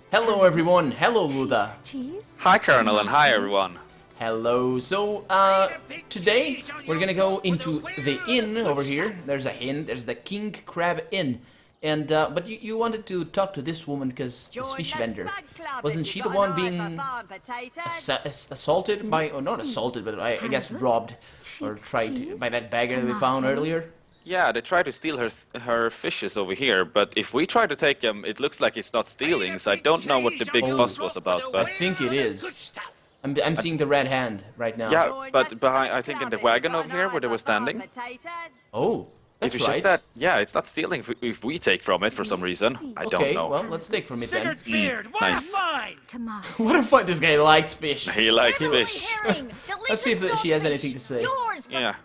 Hello everyone, hello Luda. Hi Colonel and hi everyone. Hello, so today we're gonna go into the inn over here. There's a inn, there's the King Crab Inn. And, but you wanted to talk to this woman because this fish vendor. Wasn't she the one being assaulted by, or not assaulted, but I guess robbed or tried to, by that bagger that we found earlier? Yeah, they try to steal her fishes over here, but if we try to take them, it looks like it's not stealing, so I don't know what the big fuss was about, but... I think it is. I'm seeing the red hand right now. Yeah, but behind, I think in the wagon over here where they were standing. Oh, that's if you right. check that, yeah, it's not stealing if we take from it for some reason. I don't know. Well, let's take from it then. Nice. What a fun, this guy likes fish. He likes fish. Let's see if she has anything to say. Yeah.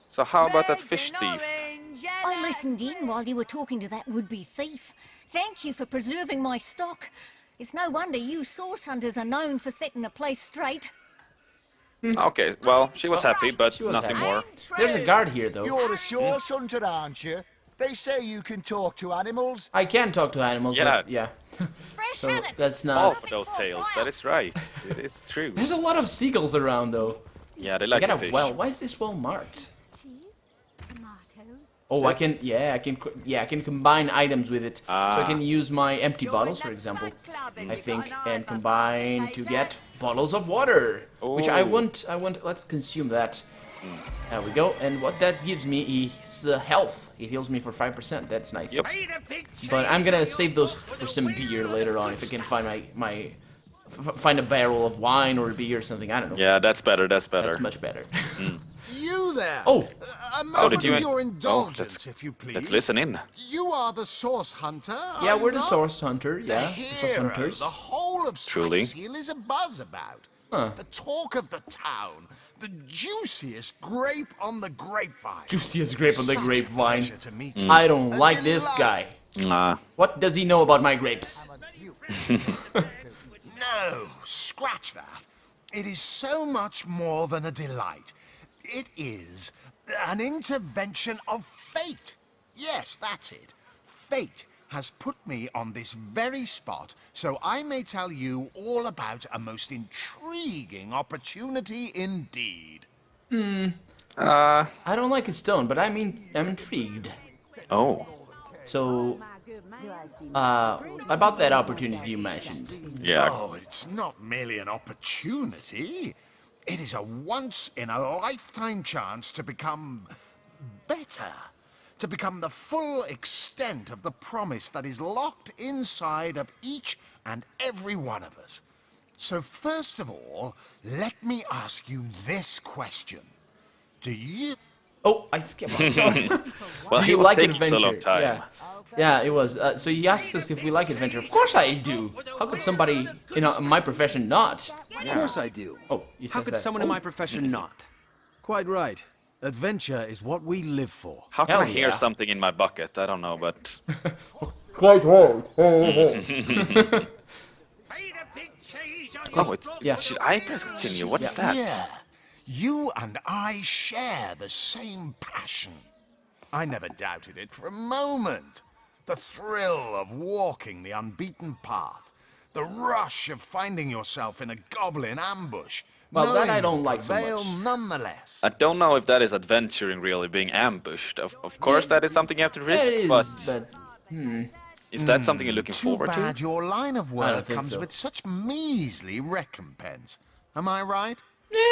So how about that fish thief? I listened in while you were talking to that would-be thief. Thank you for preserving my stock. It's no wonder you source hunters are known for setting a place straight. Okay, well, she was happy, but nothing more. There's a guard here, though. You're a source hunter, aren't you? They say you can talk to animals. I can talk to animals, yeah. but yeah. So that's not... All for those tales, that is right. It is true. There's a lot of seagulls around, though. Yeah, they like the fish. Well, why is this well marked? Oh, I can combine items with it. So I can use my empty bottles, for example, I think, and combine to get bottles of water, which I want, let's consume that. There we go, and what that gives me is health. It heals me for 5%, that's nice. Yep. But I'm gonna save those for some beer later on, if I can find find a barrel of wine or a beer or something, I don't know. Yeah, that's better, that's better. That's much better. You there! Oh! A moment of your Oh, indulgence, if you please. let's listen in. You are the source hunter, Yeah, are we're you the not? source hunter, yeah. The The source hero hunters. the whole of Truly. Seal is abuzz about. Huh. The talk of the town. The juiciest grape on the grapevine. Juiciest grape on the Such a grapevine. pleasure to meet you. I don't A like this delight. guy. Nah. What does he know about my grapes? No, scratch that. It is so much more than a delight. It is an intervention of fate. Yes, that's it. Fate has put me on this very spot so I may tell you all about a most intriguing opportunity indeed. I don't like his tone, but I'm intrigued. Oh. So, about that opportunity you mentioned. Yeah. Oh, it's not merely an opportunity. It is a once-in-a-lifetime chance to become better. To become the full extent of the promise that is locked inside of each and every one of us. So first of all, let me ask you this question. Do you... Oh, I skipped. Sorry. Well, Do he you was like taking adventure? so long time. Yeah, it was. So he asked us if we like adventure. Of course I do. How could somebody in my profession not? Of course I do. Oh, he says How could that. someone in my profession not? Quite right. Adventure is what we live for. How can Hell I hear yeah. something in my bucket? I don't know, but... Quite right. Oh, it's... Yeah. Should I press continue? What is that? Yeah, you and I share the same passion. I never doubted it for a moment. The thrill of walking the unbeaten path. The rush of finding yourself in a goblin ambush. Well, that I knowing don't you'll like so prevail much. nonetheless. I don't know if that is adventuring, really, being ambushed. Of course, that is something you have to risk, It is, but... but Is that something you're looking Too forward bad to? your line of I work don't think comes so. with such measly recompense. Am I right?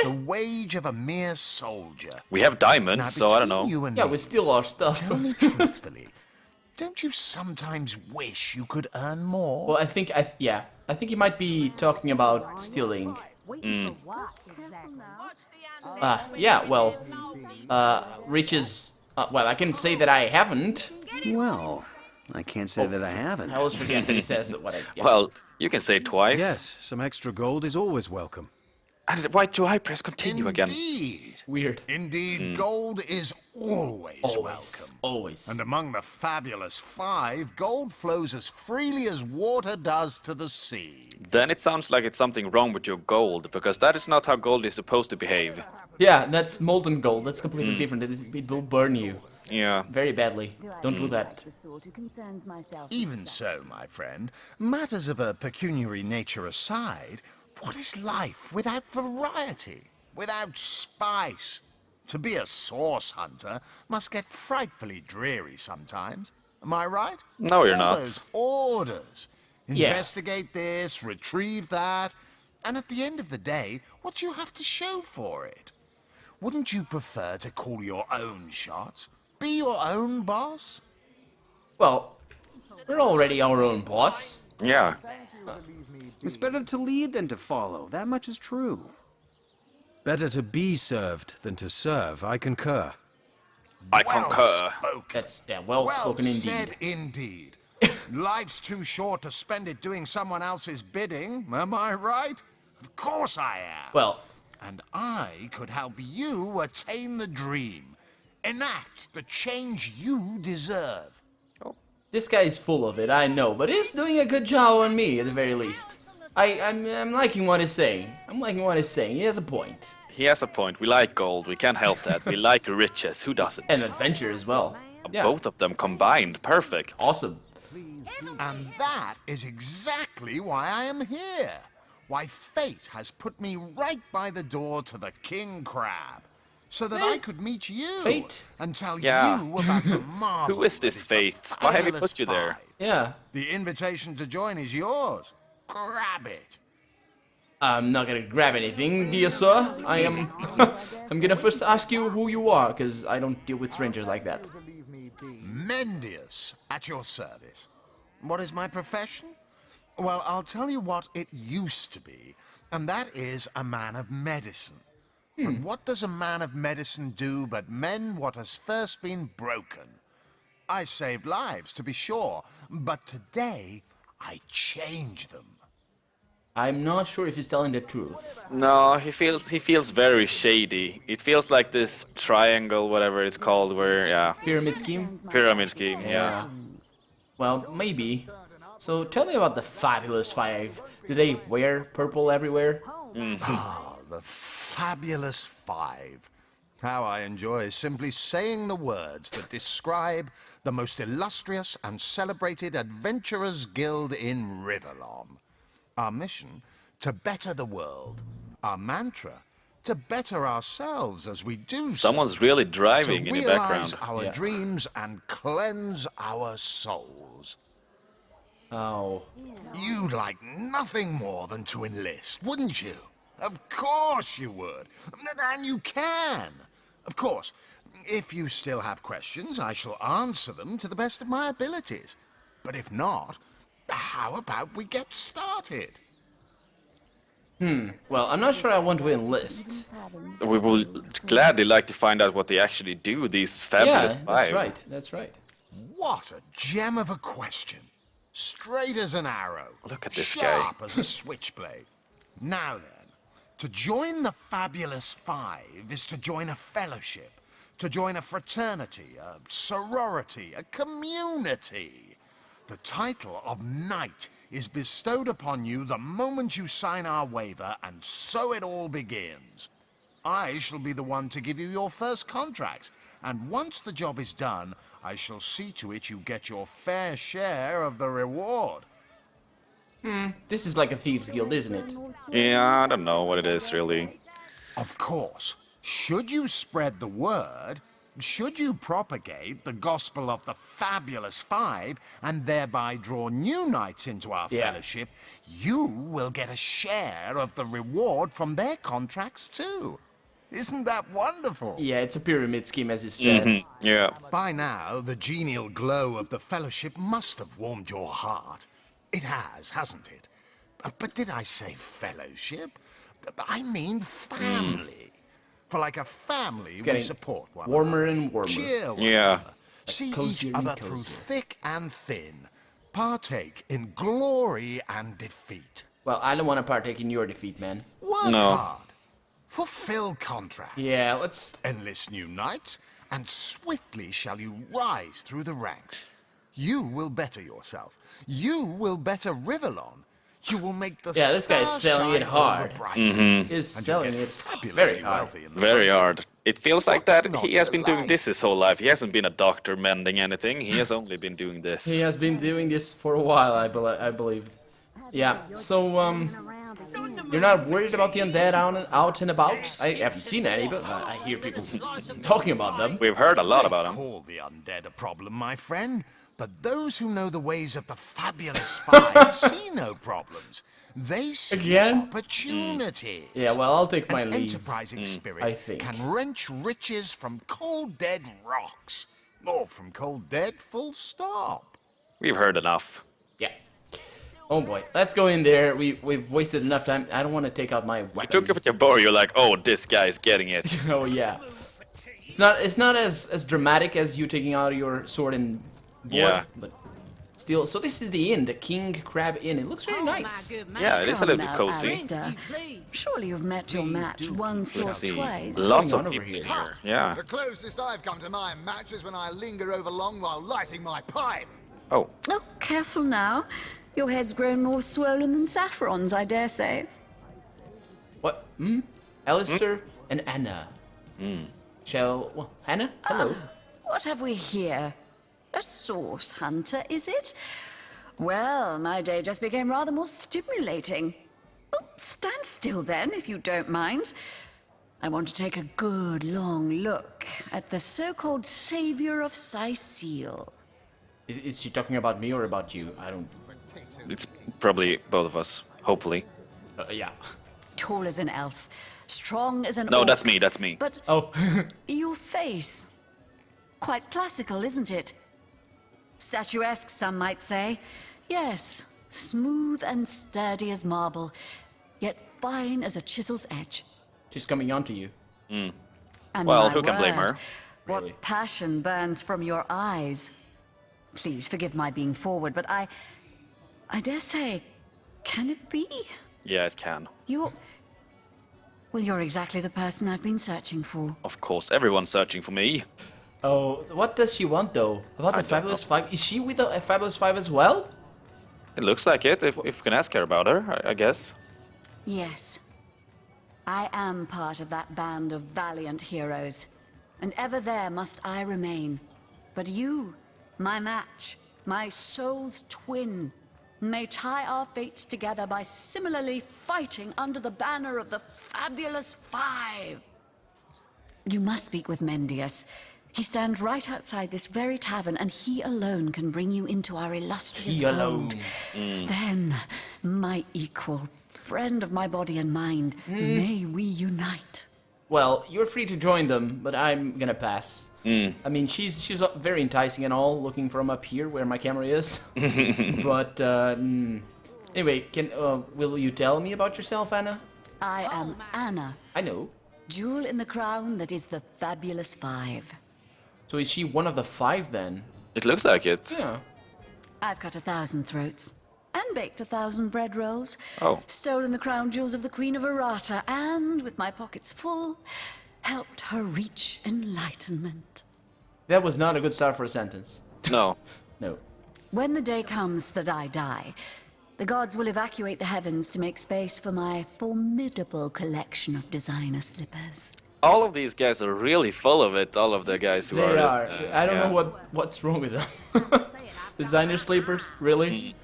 The wage of a mere soldier. We have diamonds, Now, so I don't know. between you and yeah, me, we steal our stuff. tell me truthfully, don't you sometimes wish you could earn more? Well, I think he might be talking about stealing. Riches. Well, I can say that I haven't. Well, I can't say that I haven't. I always forget that he says that what I. Yeah. Well, you can say it twice. Yes, some extra gold is always welcome. And why do I press continue again? Indeed. Weird. Indeed, gold is always welcome. Always. And among the fabulous five, gold flows as freely as water does to the sea. Then it sounds like it's something wrong with your gold, because that is not how gold is supposed to behave. Yeah, that's molten gold. That's completely different. It will burn you. Yeah. Very badly. Don't do that. Even so, my friend, matters of a pecuniary nature aside, what is life without variety, without spice? To be a source hunter must get frightfully dreary sometimes. Am I right? No, you're All not. those orders. Yeah. Investigate this, retrieve that, and at the end of the day, what do you have to show for it? Wouldn't you prefer to call your own shots? Be your own boss? Well, we're already our own boss. Yeah. It's better to lead than to follow. That much is true. Better to be served than to serve, I concur. I Well concur. spoken. That's well spoken said indeed. indeed. Life's too short to spend it doing someone else's bidding, am I right? Of course I am. Well, And I could help you attain the dream. Enact the change you deserve. this guy is full of it, I know, but he's doing a good job on me at the very least. I'm liking what he's saying. I'm liking what he's saying. He has a point. He has a point. We like gold. We can't help that. We like riches. Who doesn't? And adventure as well. Yeah. Both of them combined. Perfect. Awesome. And that is exactly why I am here. Why fate has put me right by the door to the King Crab. So that I could meet you. Fate? And tell Yeah. you about the marvel. Who is this that fate? the Why have he Fabulous put you there? Five. Yeah. The invitation to join is yours. Grab it. I'm not gonna grab anything, dear sir. I'm gonna first ask you who you are, because I don't deal with strangers like that. Mendius, at your service. What is my profession? Well, I'll tell you what it used to be, and that is a man of medicine. But what does a man of medicine do but mend what has first been broken? I saved lives, to be sure, but today I change them. I'm not sure if he's telling the truth. No, he feels very shady. It feels like this triangle, whatever it's called, where Pyramid scheme? pyramid scheme. Yeah. Well, maybe. So tell me about the Fabulous Five. Do they wear purple everywhere? Ah, the Fabulous Five. How I enjoy simply saying the words that describe the most illustrious and celebrated adventurers' guild in Riverlon. Our mission, to better the world. Our mantra, to better ourselves as we do so. Someone's really driving To in the realize background. our Yeah. dreams and cleanse our souls. Oh. You'd like nothing more than to enlist, wouldn't you? Of course you would. And you can. Of course, if you still have questions, I shall answer them to the best of my abilities. But if not, how about we get started? Well, I'm not sure I want to enlist. We will gladly like to find out what they actually do, these fabulous Yeah, five. that's right. That's right. What a gem of a question. Straight as an arrow. Look at this guy. Sharp as a switchblade. Now then, to join the Fabulous Five is to join a fellowship, to join a fraternity, a sorority, a community. The title of Knight is bestowed upon you the moment you sign our waiver, and so it all begins. I shall be the one to give you your first contracts, and once the job is done, I shall see to it you get your fair share of the reward. This is like a thieves' guild, isn't it? Yeah, I don't know what it is really. Of course, should you spread the word, should you propagate the gospel of the Fabulous Five and thereby draw new knights into our Yeah. fellowship, you will get a share of the reward from their contracts too. Isn't that wonderful? Yeah, it's a pyramid scheme, as you said. Yeah. By now, the genial glow of the fellowship must have warmed your heart. It has, hasn't it? But did I say fellowship? I mean family. For like a family, we getting support one warmer another, and warmer. cheer one Yeah. another, see cozier each and other through cozier. thick and thin, partake in glory and defeat. Well, I don't want to partake in your defeat, man. Work No. hard. Fulfill contracts. Yeah, let's... Enlist new knights, and swiftly shall you rise through the ranks. You will better yourself. You will better Riverlon. You will make the Yeah, this guy's stars selling it shine all the hard. brighter. Is And you'll selling get it fabulously very hard. wealthy in the Very process. hard. It feels like that What's he not has to been doing like? this his whole life. He hasn't been a doctor mending anything. He has only been doing this. He has been doing this for a while, I believe. Yeah, so, you're not worried about the undead out and about? I haven't seen any, but I hear people talking about them. We've heard a lot about him. Call the undead a problem, my friend, but those who know the ways of the fabulous five see no problems. They see Again? opportunity. Yeah, well, I'll take my An leave. enterprising spirit I think. can wrench riches from cold dead rocks, or from cold dead full stop. We've heard enough. Yeah. Oh boy, let's go in there. We've wasted enough time. I don't want to take out my weapon. You took it with your bow, you're like, oh, this guy's getting it. Oh yeah. It's not as dramatic as you taking out your sword and board, Yeah. but still. So this is the inn, the King Crab Inn. It looks very nice. Yeah, it is a little bit Now, cozy. Alistair, surely you've met your match once or Let's see. twice. Lots of going on people over in here? here. Yeah. The closest I've come to my match is when I linger over long while lighting my pipe. Oh, Oh, careful now. Your head's grown more swollen than saffron's, I dare say. What? Alistair and Anna. Well, Anna? Hello. What have we here? A source hunter, is it? Well, my day just became rather more stimulating. Oh, stand still then, if you don't mind. I want to take a good long look at the so-called savior of Sicile. Is she talking about me or about you? I don't. it's probably both of us, hopefully. Yeah. Tall as an elf, strong as an No, orc, that's me, that's me. But Oh. your face, quite classical, isn't it? Statuesque, some might say. Yes, smooth and sturdy as marble, yet fine as a chisel's edge. She's coming on to you. And Well, my who can blame word, her? What Really? passion burns from your eyes. Please forgive my being forward, but I dare say, can it be? Yeah, it can. Well, you're exactly the person I've been searching for. Of course, everyone's searching for me. Oh, what does she want though? About the don't Fabulous Five? Is she with the Fabulous Five as well? It looks like it, if we can ask her about her, I guess. Yes. I am part of that band of valiant heroes, and ever there must I remain. But you, my match, my soul's twin, may tie our fates together by similarly fighting under the banner of the Fabulous Five. You must speak with Mendius. He stands right outside this very tavern, and he alone can bring you into our illustrious He alone. fold. Then, my equal, friend of my body and mind, may we unite. Well, you're free to join them, but I'm gonna pass. I mean, she's very enticing and all, looking from up here where my camera is. But anyway, will you tell me about yourself, Anna? I am Anna, I know. jewel in the crown that is the Fabulous Five. So is she one of the five then? It looks like it. Yeah. I've cut 1,000 throats, and baked 1,000 bread rolls, Oh. stolen the crown jewels of the Queen of Errata, and, with my pockets full, helped her reach enlightenment. That was not a good start for a sentence. No. No. When the day comes that I die, the gods will evacuate the heavens to make space for my formidable collection of designer slippers. All of these guys are really full of it, all of the guys who They are... are. I don't yeah. know what's wrong with them. Designer sleepers? Really?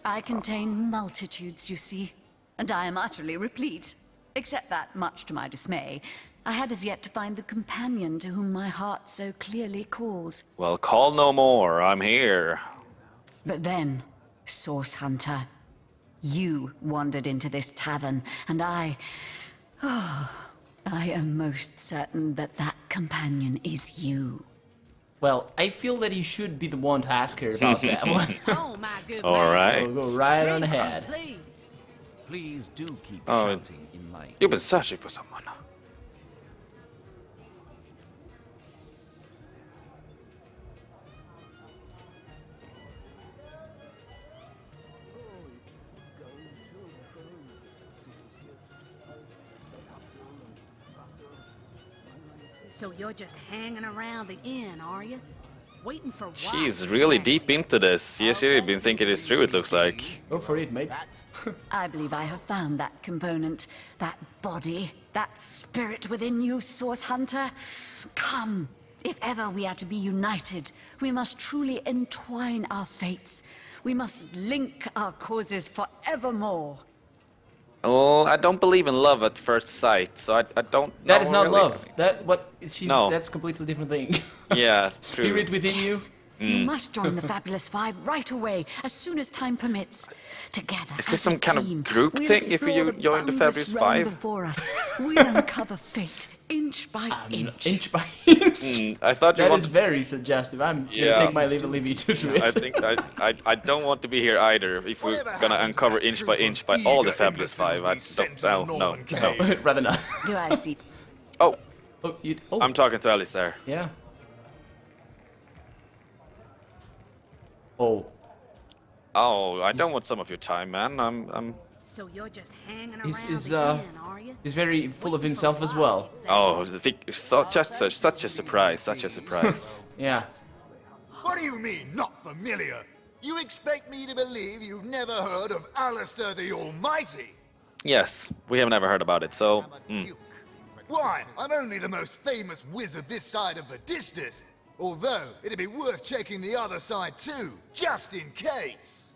I contain multitudes, you see, and I am utterly replete. Except that, much to my dismay, I had as yet to find the companion to whom my heart so clearly calls. Well, call no more, I'm here. But then, Source Hunter, you wandered into this tavern, and I am most certain that that companion is you. Well, I feel that you should be the one to ask her about that one. Oh, my good All right. So go right on ahead. Please. Please do keep Oh, shouting in my You've been searching for someone. So you're just hanging around the inn, are you? Waiting for what? She's really deep into this. Yes, she's been thinking this through, it looks like. Go for it, mate. I believe I have found that component, that body, that spirit within you, Source Hunter? Come. If ever we are to be united, we must truly entwine our fates. We must link our causes forevermore. Oh, I don't believe in love at first sight, so I don't know. That is not really. love. No. That's a completely different thing. Yeah, Spirit true. within you. You must join the Fabulous Five right away, as soon as time permits. Together, Is this as some a kind of team, group we'll thing if explore you join the boundless Fabulous realm Five? before us. We'll uncover fate, inch by inch. Inch by inch. I thought you That wanted. is very suggestive. I'm Yeah. gonna take my leave you to it. I think I don't want to be here either. If we're gonna uncover inch by all the Fabulous Five, I don't. No. Rather not. Do I see? Oh, Oh, I'm talking to Alice there. yeah. Oh, Oh, I don't want some of your time, man. I'm. So you're just hanging around He's the inn, are you? he's very full of himself as well. Oh, such a surprise, such a surprise. Yeah. What do you mean, not familiar? You expect me to believe you've never heard of Alistair the Almighty? Yes, we have never heard about it, so. Why, I'm only the most famous wizard this side of the distance. Although, it'd be worth checking the other side too, just in case.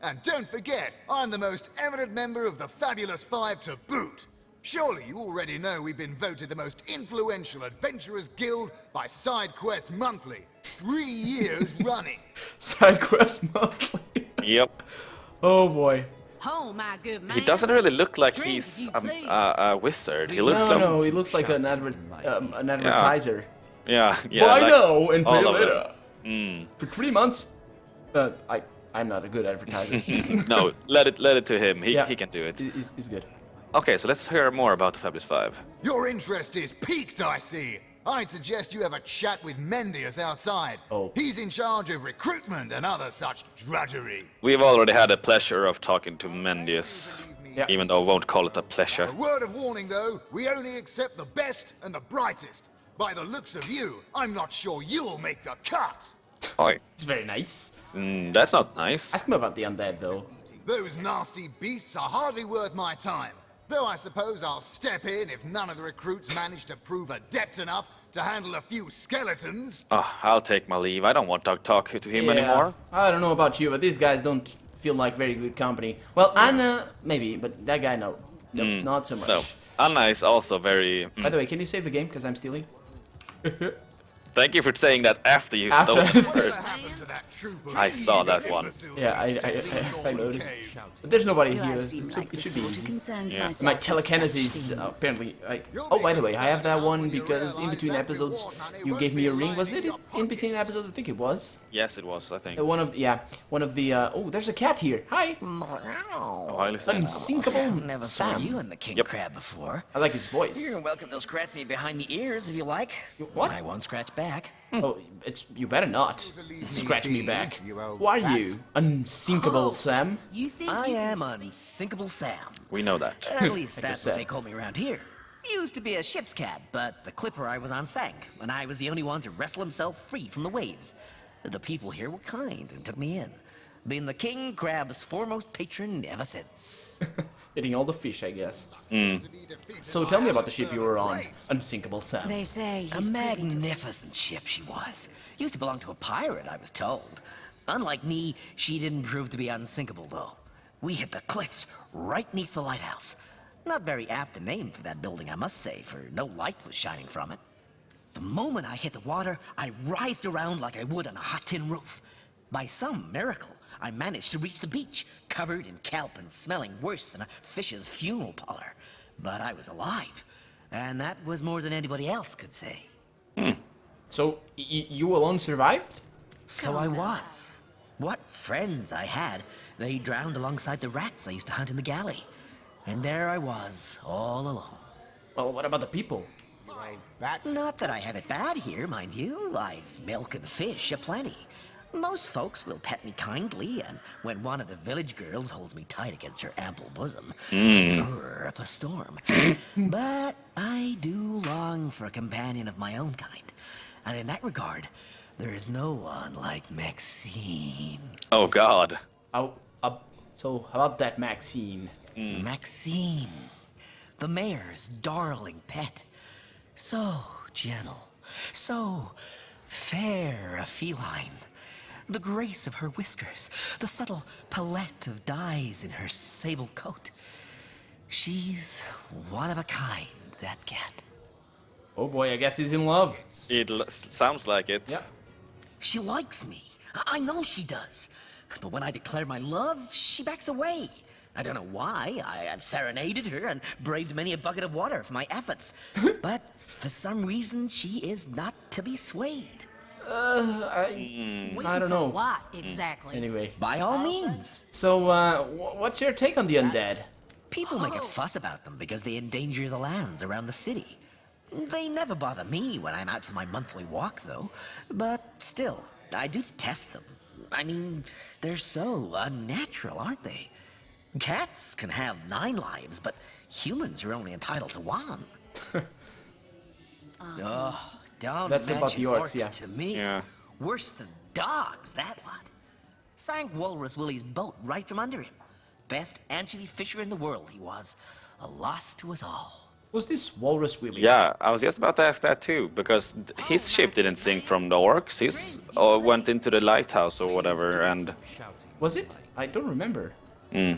And don't forget, I'm the most eminent member of the Fabulous Five to boot. Surely you already know we've been voted the most influential adventurers guild by SideQuest Monthly, 3 years running. SideQuest Monthly. Yep. Oh boy. Oh, my good man. He doesn't really look like Drink, he's if you please. a wizard. He looks like. No, he looks like an advertiser. Yeah. Buy like now and pay all of later. them. For 3 months. I'm not a good advertiser. No, let it to him. He Yeah. he can do it. He's good. Okay, so let's hear more about the Fabulous Five. Your interest is piqued, I see. I'd suggest you have a chat with Mendius outside. Oh. He's in charge of recruitment and other such drudgery. We've already had the pleasure of talking to Mendius, Yeah. even though I won't call it a pleasure. A word of warning, though, we only accept the best and the brightest. By the looks of you, I'm not sure you'll make the cut. Oi. It's very nice. That's not nice. Ask him about the undead, though. Those nasty beasts are hardly worth my time. Though I suppose I'll step in if none of the recruits manage to prove adept enough to handle a few skeletons. Oh, I'll take my leave. I don't want to talk to him anymore. I don't know about you, but these guys don't feel like very good company. Well, Anna, maybe, but that guy, no. No, not so much. No. Anna is also very. By the way, can you save the game? Because I'm stealing. Thank you for saying that after you After stole I it stole first. Happened to that trooper? I saw that one. Yeah, I noticed. But there's nobody Do here. I seem like It the should be sort who easy. concerns Yeah. myself My with telekinesis, such things? apparently. Oh, by the way, I have that one because in between episodes you gave me a ring. Was it in between episodes? I think it was. Yes, it was, I think. One of the. Oh, there's a cat here. Hi. Oh, I listened. Unsinkable Never saw Sam. you in the king Yep. crab before. I like his voice. You're welcome to scratch me behind the ears if you like. What? I won't scratch back. Oh, you better not scratch me back. Who are you, Unsinkable Sam? You think I you can am speak? Unsinkable Sam. We know that. At least I that's just what said. they call me around here. Used to be a ship's cat, but the clipper I was on sank, and I was the only one to wrestle himself free from the waves. The people here were kind and took me in. Been the king crab's foremost patron ever since. Eating all the fish, I guess. So tell me about the ship you were on, Unsinkable Sam. They say A he's magnificent ship she was. Used to belong to a pirate, I was told. Unlike me, she didn't prove to be unsinkable, though. We hit the cliffs right neath the lighthouse. Not very apt a name for that building, I must say, for no light was shining from it. The moment I hit the water, I writhed around like I would on a hot tin roof. By some miracle, I managed to reach the beach, covered in kelp and smelling worse than a fish's funeral parlor. But I was alive, and that was more than anybody else could say. So, you alone survived? So I was. What friends I had. They drowned alongside the rats I used to hunt in the galley. And there I was, all alone. Well, what about the people? Not that I have it bad here, mind you. I've milk and fish aplenty. Most folks will pet me kindly, and when one of the village girls holds me tight against her ample bosom, I purr up a storm. But I do long for a companion of my own kind. And in that regard, there is no one like Maxine. Oh, God. So, how about that Maxine? Maxine. The mayor's darling pet. So gentle, so fair a feline. The grace of her whiskers, the subtle palette of dyes in her sable coat. She's one of a kind, that cat. Oh boy, I guess he's in love. It sounds like it. Yeah. She likes me. I know she does. But when I declare my love, she backs away. I don't know why. I've serenaded her and braved many a bucket of water for my efforts. But for some reason, she is not to be swayed. I don't know. What exactly? Anyway. By all means. So, what's your take on the undead? People make a fuss about them because they endanger the lands around the city. They never bother me when I'm out for my monthly walk, though. But still, I do detest them. I mean, they're so unnatural, aren't they? Cats can have 9 lives, but humans are only entitled to 1. Oh, don't That's about the orcs, yeah. to me. Yeah. Worse than dogs, that lot. Sank Walrus Willie's boat right from under him. Best anchovy fisher in the world he was. A loss to us all. Who's this Walrus Willie? Yeah, I was just about to ask that too, because his ship didn't sink from the orcs. His went into the lighthouse or whatever, and... Was it? I don't remember. Hmm.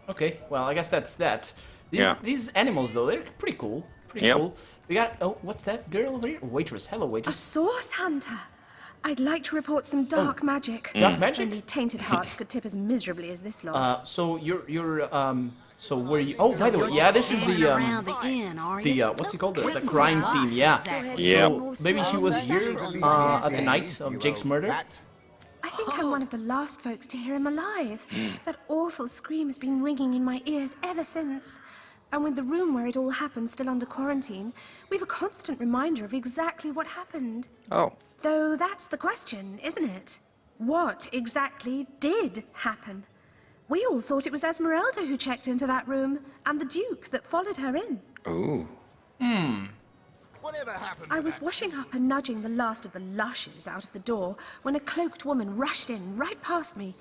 Okay, well, I guess that's that. These animals, though, they're pretty cool. Pretty Yep. cool. We got... Oh, what's that girl over here? Waitress. Hello, A waitress. source hunter. I'd like to report some dark magic. Dark magic? Only tainted hearts could tip as miserably as this lot. So so where you... Oh, by the way, yeah, this is Around the inn, are you? what's it called? The crime scene, yeah. Exactly. Yeah. So maybe she was here at the night of Jake's murder. I think I'm one of the last folks to hear him alive. That awful scream has been ringing in my ears ever since. And with the room where it all happened still under quarantine, we've a constant reminder of exactly what happened. Oh. Though that's the question, isn't it? What exactly did happen? We all thought it was Esmeralda who checked into that room, and the Duke that followed her in. Ooh. Whatever happened? I was washing up and nudging the last of the lushes out of the door when a cloaked woman rushed in right past me.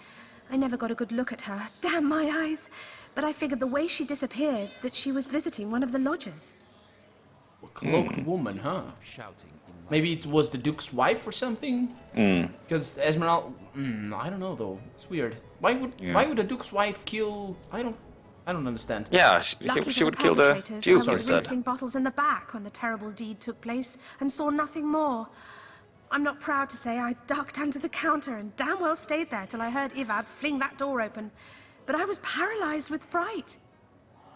I never got a good look at her, damn my eyes. But I figured the way she disappeared that she was visiting one of the lodgers. A cloaked woman, huh? Maybe it was the Duke's wife or something? Because Esmeralda... I don't know, though. It's weird. Why would the Duke's wife kill... I don't understand. Yeah, Lucky she for would kill the perpetrators, Duke I was instead. rinsing bottles in the back when the terrible deed took place and saw nothing more. I'm not proud to say I ducked under the counter and damn well stayed there till I heard Ivad fling that door open. But I was paralyzed with fright.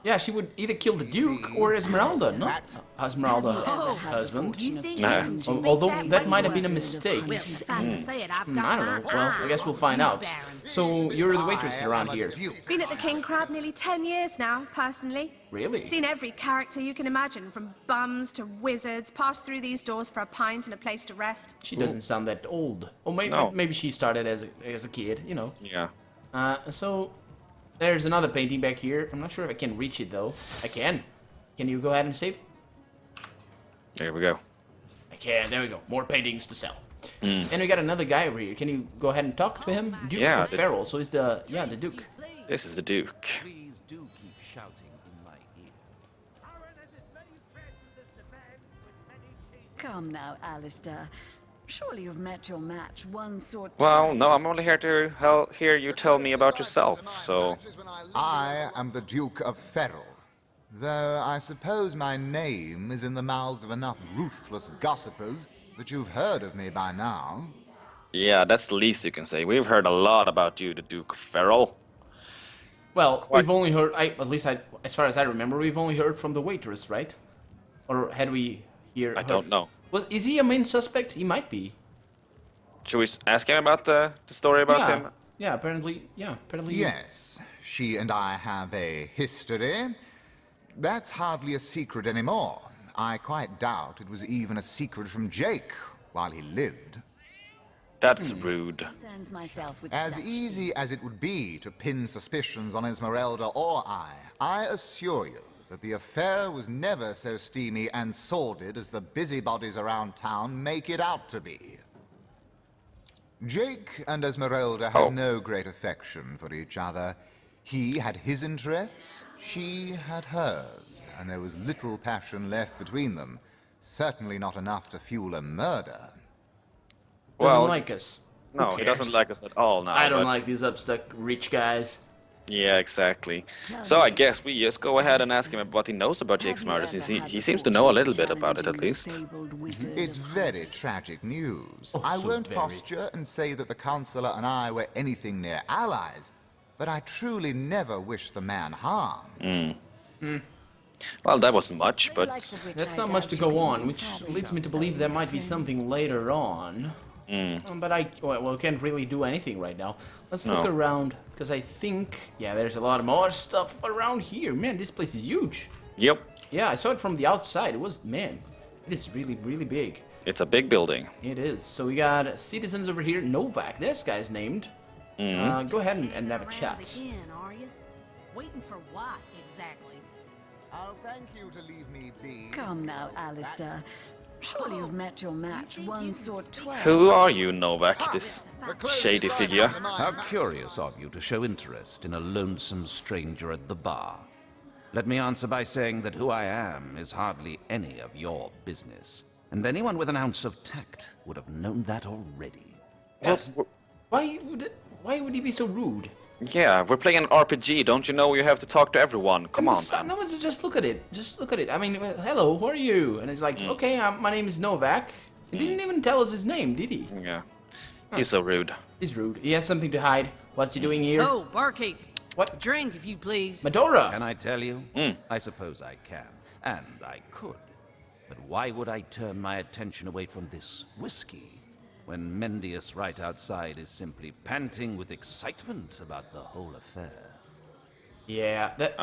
Yeah, she would either kill the Duke or Esmeralda, not Esmeralda's husband. You think Nah. you can speak Although that way might have to been a us? mistake. Well, suffice to say it, I've got I don't know. my Well, eye I guess we'll on find you, out. Baron. So you're the waitress around here. Been at the King Crab nearly 10 years now, personally. Really? Seen every character you can imagine, from bums to wizards, passed through these doors for a pint and a place to rest. She doesn't sound that old. Or maybe No. maybe she started as a kid, you know. Yeah. So there's another painting back here. I'm not sure if I can reach it though. I can. Can you go ahead and save? There we go. I can. There we go. More paintings to sell. And we got another guy over here. Can you go ahead and talk to him? Duke Yeah, Ferol. So he's the Duke. This is the Duke. Please do keep shouting in my ear. Come now, Alistair. Surely you've met your match once or twice. Well, no, I'm only here to hear you tell me about yourself, so... I am the Duke of Ferol. Though I suppose my name is in the mouths of enough ruthless gossipers that you've heard of me by now. Yeah, that's the least you can say. We've heard a lot about you, the Duke Ferol. Well, we've only heard. As far as I remember, we've only heard from the waitress, right? Or had we hear? I don't know. Is he a main suspect? He might be. Should we ask him about the story about him? Yeah, apparently. Yeah, apparently. Yes, she and I have a history. That's hardly a secret anymore. I quite doubt it was even a secret from Jake while he lived. That's rude. Concerns myself with As such easy as it would be to pin suspicions on Esmeralda or I assure you that the affair was never so steamy and sordid as the busybodies around town make it out to be. Jake and Esmeralda had no great affection for each other. He had his interests, she had hers, and there was little passion left between them. Certainly not enough to fuel a murder. Doesn't like us. No, he doesn't like us at all now. I don't like these upstuck rich guys. Yeah, exactly. So I guess we just go ahead and ask him what he knows about Jake's murders. He seems to know a little bit about it, at least. It's very tragic news. Oh, I so won't very. posture and say that the Counselor and I were anything near allies, but I truly never wish the man harm. Well, that wasn't much, but... That's not much to go on, which leads me to believe there might be something later on. But well, can't really do anything right now. Let's look around, because I think, yeah, there's a lot more stuff around here. Man, this place is huge. Yep. Yeah, I saw it from the outside. It was, man, it is really, really big. It's a big building. It is. So we got citizens over here. Novak, this guy's named. Go ahead and have a chat. Again, are you? Waiting for what, exactly? I'll thank you to leave me be. Come now, Alistair. Surely you've met your match once or twice. Who are you, Novak, this shady figure? How curious of you to show interest in a lonesome stranger at the bar. Let me answer by saying that who I am is hardly any of your business. And anyone with an ounce of tact would have known that already. Yes. Why would he be so rude? Yeah, we're playing an RPG. Don't you know you have to talk to everyone? Come on, man. No, just look at it. Just look at it. I mean, hello, who are you? And it's like, okay, my name is Novak. He didn't even tell us his name, did he? Yeah. He's so rude. He's rude. He has something to hide. What's he doing here? Oh, barkeep. What? Drink, if you please. Madora! Can I tell you? I suppose I can. And I could. But why would I turn my attention away from this whiskey when Mendius right outside is simply panting with excitement about the whole affair? Yeah, that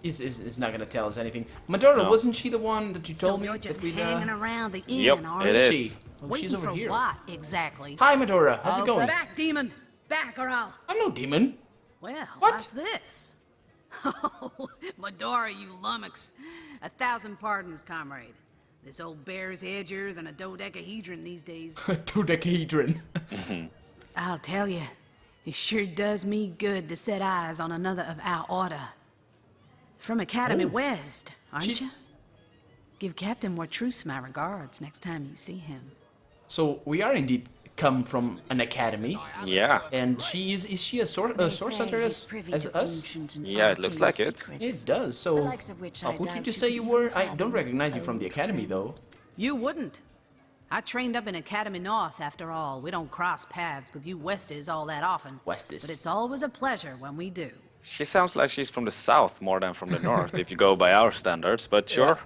is not gonna tell us anything. Madora, wasn't she the one that you told me? You're just that hanging around the inn, Yep, are it you? is. Oh, Waiting she's over for here. what, exactly? Hi, Madora. How's it going? Back, demon! Back, or I'll... I'm no demon. Well, What? what's this? Oh, Madora, you lummox. 1,000 pardons, comrade. This old bear's edgier than a dodecahedron these days. Dodecahedron. I'll tell you, it sure does me good to set eyes on another of our order. From Academy West, aren't you? Give Captain Wartruce my regards next time you see him. So we are indeed come from an academy. Yeah. And is she a source hunter as us? Yeah, it looks like it. It does. So who did you say you were? I don't recognize you from the academy though. You wouldn't. I trained up in Academy North, after all. We don't cross paths with you Westies all that often. Westies. But it's always a pleasure when we do. She sounds like she's from the south more than from the north, if you go by our standards, but sure.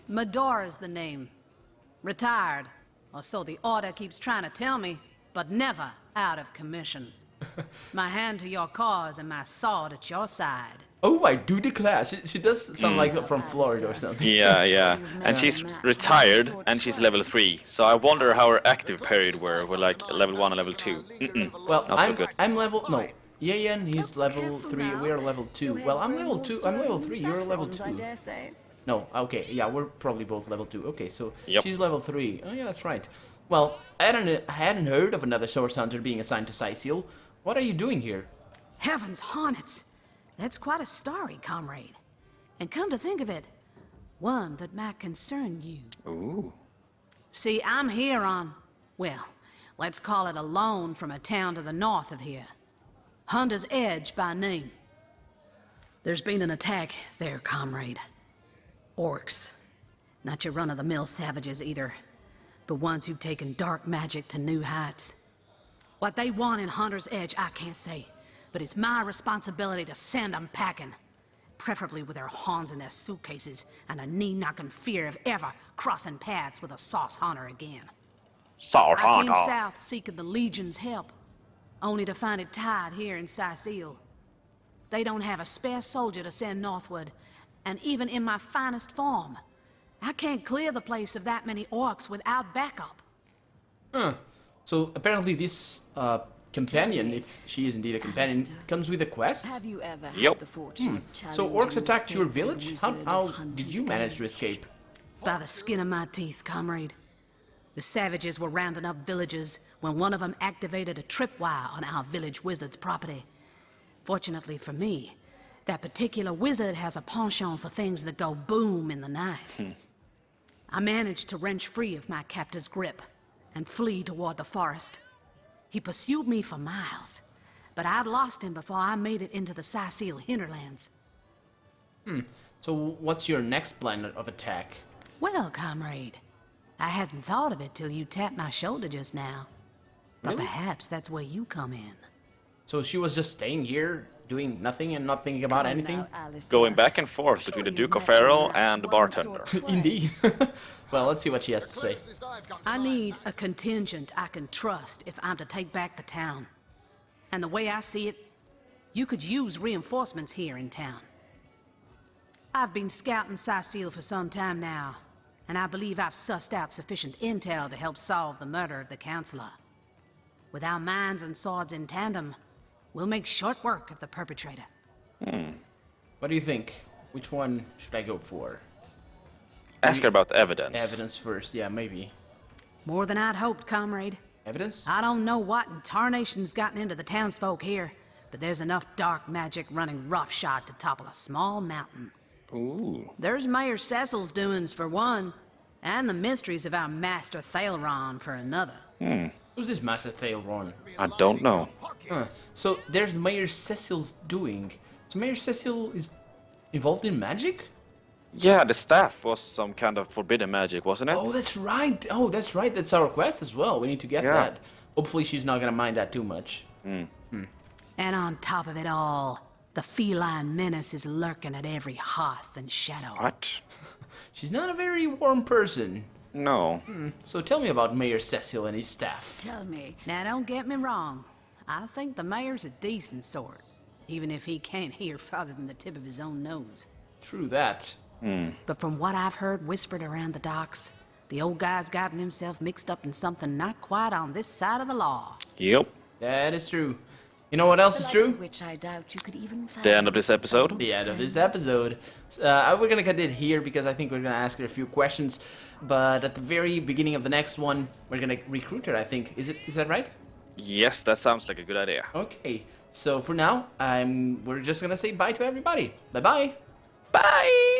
Madora's the name. Retired. Or so the order keeps trying to tell me, but never out of commission. My hand to your cause and my sword at your side. Oh, I do declare. She does sound like from Florida or something. Yeah. And she's retired, and she's level 3. So I wonder how her active period were like level 1 and level 2. Well, not so good. I'm level... No. Yayan, he's level 3. We are level 2. Well, I'm level 2. I'm level 3. You're level 2. No, okay, yeah, we're probably both level 2. Okay, so she's level 3. Oh, yeah, that's right. Well, I hadn't heard of another source hunter being assigned to Sicil. What are you doing here? Heavens hornets! That's quite a story, comrade. And come to think of it, one that might concern you. Ooh. See, I'm here on, well, let's call it a loan from a town to the north of here. Hunter's Edge by name. There's been an attack there, comrade. Orcs. Not your run-of-the-mill savages either, but ones who've taken dark magic to new heights. What they want in Hunter's Edge, I can't say, but it's my responsibility to send them packing. Preferably with their horns in their suitcases and a knee-knocking fear of ever crossing paths with a sauce hunter again. Sauce I hunter. came south seeking the Legion's help, only to find it tied here in Sicil. They don't have a spare soldier to send northward, and even in my finest form, I can't clear the place of that many orcs without backup. Huh. So apparently this companion, if she is indeed a companion, comes with a quest? Have you ever had Yep. the fortune of So orcs challenging attacked the your faithful village? wizard How of did Hunter's you manage to Edge? escape? By the skin of my teeth, comrade. The savages were rounding up villagers when one of them activated a tripwire on our village wizard's property. Fortunately for me, that particular wizard has a penchant for things that go boom in the night. I managed to wrench free of my captor's grip and flee toward the forest. He pursued me for miles, but I'd lost him before I made it into the Sicil hinterlands. So what's your next plan of attack? Well, comrade, I hadn't thought of it till you tapped my shoulder just now. But Really? perhaps that's where you come in. So she was just staying here, doing nothing and not thinking about anything? Going back and forth between the Duke of Ferol and the bartender. Indeed. Well, let's see what she has to say. I need a contingent I can trust if I'm to take back the town. And the way I see it, you could use reinforcements here in town. I've been scouting Sicil for some time now, and I believe I've sussed out sufficient intel to help solve the murder of the Counselor. With our minds and swords in tandem, we'll make short work of the perpetrator. What do you think? Which one should I go for? Ask her about evidence. Evidence first, yeah, maybe. More than I'd hoped, comrade. Evidence? I don't know what in tarnation's gotten into the townsfolk here, but there's enough dark magic running roughshod to topple a small mountain. Ooh. There's Mayor Cecil's doings for one, and the mysteries of our master Thalron for another. Who's this Master Thalron? I don't know. So there's Mayor Cecil's doing. So Mayor Cecil is involved in magic? Yeah, the staff was some kind of forbidden magic, wasn't it? Oh, that's right. Oh, that's right. That's our quest as well. We need to get that. Hopefully she's not gonna mind that too much. And on top of it all, the feline menace is lurking at every hearth and shadow. What? She's not a very warm person. No. So tell me about Mayor Cecil and his staff. Tell me. Now, don't get me wrong. I think the mayor's a decent sort, even if he can't hear farther than the tip of his own nose. True that. But from what I've heard whispered around the docks, the old guy's gotten himself mixed up in something not quite on this side of the law. Yep. That is true. You know what else is true? Which I doubt you could even find. The end of this episode. The end of this episode. We're gonna cut it here because I think we're gonna ask her a few questions. But at the very beginning of the next one, we're gonna recruit her. I think is that right? Yes, that sounds like a good idea. Okay. So for now, we're just gonna say bye to everybody. Bye bye. Bye.